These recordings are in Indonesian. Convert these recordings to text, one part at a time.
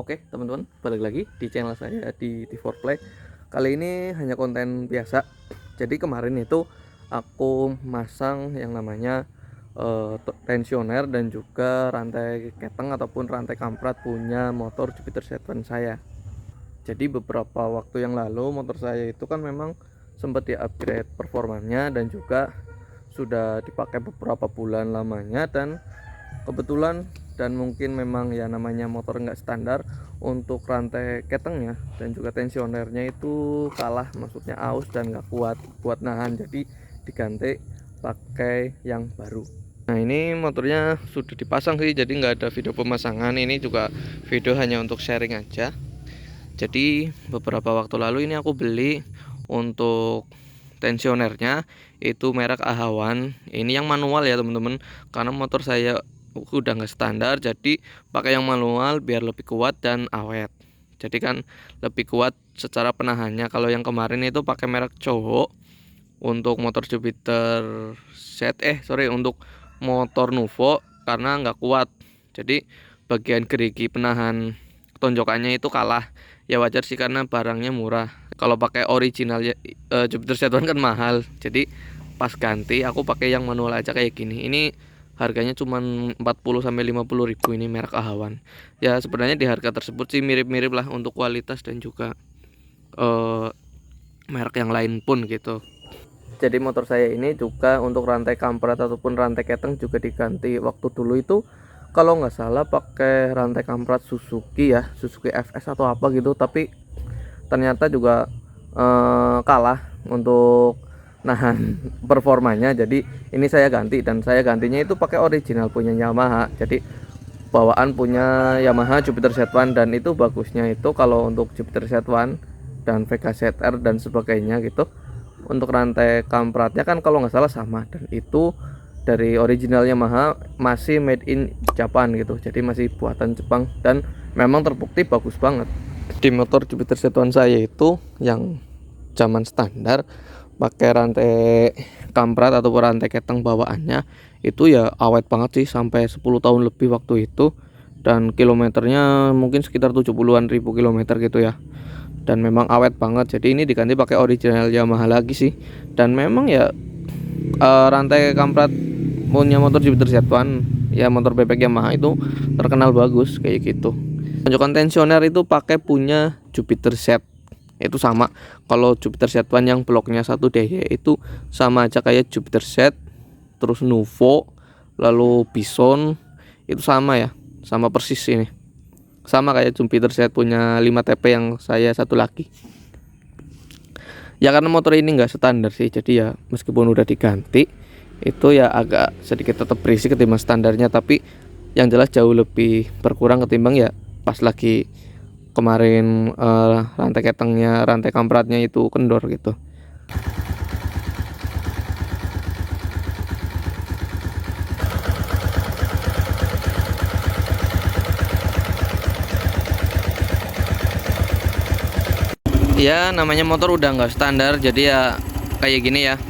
Oke teman-teman, balik lagi di channel saya di T4 Play. Kali ini hanya konten biasa. Jadi kemarin itu aku masang yang namanya tensioner dan juga rantai keteng ataupun rantai kamprat punya motor Jupiter Z1 saya. Jadi beberapa waktu yang lalu motor saya itu kan memang sempat di-upgrade performanya dan juga sudah dipakai beberapa bulan lamanya, dan kebetulan dan mungkin memang ya namanya motor nggak standar, untuk rantai ketengnya dan juga tensionernya itu kalah, maksudnya aus dan nggak kuat nahan, jadi diganti pakai yang baru. Nah ini motornya sudah dipasang sih, jadi nggak ada video pemasangan, ini juga video hanya untuk sharing aja. Jadi beberapa waktu lalu ini aku beli untuk tensionernya itu merek Ahawan. Ini yang manual ya teman-teman, karena motor saya udah nggak standar, jadi pakai yang manual biar lebih kuat dan awet. Jadi kan lebih kuat secara penahannya. Kalau yang kemarin itu pakai merek cowok untuk motor Jupiter untuk motor Nuvo, karena nggak kuat. Jadi bagian gerigi penahan tonjokannya itu kalah. Ya wajar sih karena barangnya murah. Kalau pakai original ya, Jupiter Z1 kan mahal. Jadi pas ganti aku pakai yang manual aja kayak gini. Ini harganya cuma 40 sampai 50 ribu, ini merek Ahawan. Ya sebenarnya di harga tersebut sih mirip-mirip lah untuk kualitas dan juga merek yang lain pun gitu. Jadi motor saya ini juga untuk rantai kamprat ataupun rantai keteng juga diganti. Waktu dulu itu kalau nggak salah pakai rantai kamprat Suzuki ya, Suzuki FS atau apa gitu, tapi ternyata juga kalah untuk nahan performanya. Jadi ini saya ganti, dan saya gantinya itu pakai original punya Yamaha. Jadi bawaan punya Yamaha Jupiter Z1, dan itu bagusnya itu kalau untuk Jupiter Z1 dan Vega ZR dan sebagainya gitu, untuk rantai kampratnya kan kalau nggak salah sama, dan itu dari original Yamaha, masih made in Japan gitu, jadi masih buatan Jepang, dan memang terbukti bagus banget. Di motor Jupiter Z1 saya itu yang zaman standar pakai rantai kamprat atau rantai keteng bawaannya itu ya awet banget sih, sampai 10 tahun lebih waktu itu, dan kilometernya mungkin sekitar 70-an ribu kilometer gitu ya, dan memang awet banget. Jadi ini diganti pakai original Yamaha lagi sih, dan memang ya rantai kamprat punya motor Jupiter Z1 ya, motor bebek Yamaha itu terkenal bagus kayak gitu. Tonjokan tensioner itu pakai punya Jupiter Z, itu sama. Kalau Jupiter Z1 yang bloknya 1DY itu sama aja kayak Jupiter Z, terus Nuvo, lalu Bison, itu sama ya, sama persis ini, sama kayak Jupiter Z punya 5TP yang saya satu lagi. Ya karena motor ini nggak standar sih, jadi ya meskipun udah diganti itu ya agak sedikit tetap berisik ketimbang standarnya, tapi yang jelas jauh lebih berkurang ketimbang ya pas lagi kemarin rantai ketengnya, rantai kampratnya itu kendor gitu. Ya namanya motor udah nggak standar, jadi ya kayak gini ya,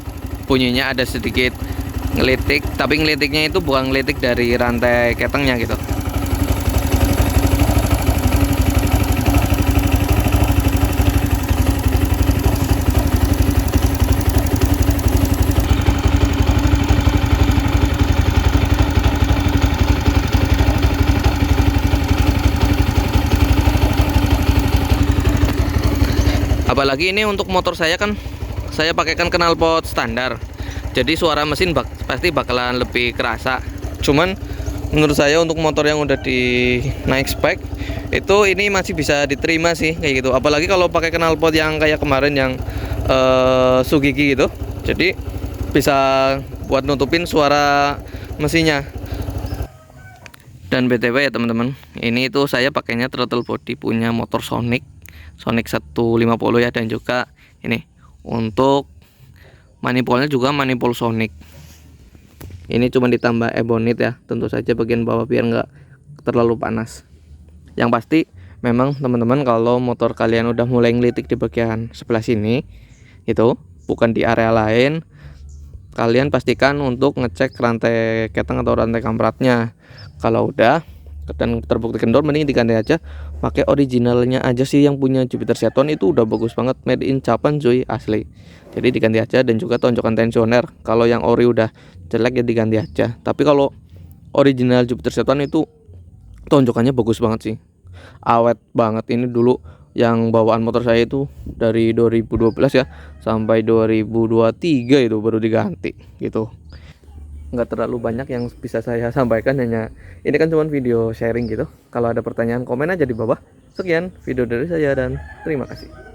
bunyinya ada sedikit ngelitik, tapi ngelitiknya itu bukan ngelitik dari rantai ketengnya gitu. Apalagi ini untuk motor saya kan saya pakaikan knalpot standar, jadi suara mesin pasti bakalan lebih kerasa. Cuman menurut saya untuk motor yang udah di naik spek itu ini masih bisa diterima sih kayak gitu. Apalagi kalau pakai knalpot yang kayak kemarin yang Sugigi gitu, jadi bisa buat nutupin suara mesinnya. Dan BTW ya teman-teman, ini itu saya pakainya throttle body punya motor Sonic 150 ya, dan juga ini untuk manifolnya juga manipol Sonic. Ini cuma ditambah ebonit ya, tentu saja bagian bawah biar nggak terlalu panas. Yang pasti memang teman-teman kalau motor kalian udah mulai ngelitik di bagian sebelah sini itu bukan di area lain, kalian pastikan untuk ngecek rantai keteng atau rantai kampratnya. Kalau udah, dan terbukti kendor, mending diganti aja pakai originalnya aja sih, yang punya Jupiter Saturn itu udah bagus banget, made in Japan cuy, asli. Jadi diganti aja, dan juga tonjokan tensioner. Kalau yang ori udah jelek ya diganti aja. Tapi kalau original Jupiter Saturn itu tonjokannya bagus banget sih, awet banget. Ini dulu yang bawaan motor saya itu dari 2012 ya sampai 2023 itu baru diganti gitu. Nggak terlalu banyak yang bisa saya sampaikan, hanya ini kan cuma video sharing gitu. Kalau ada pertanyaan komen aja di bawah. Sekian video dari saya dan terima kasih.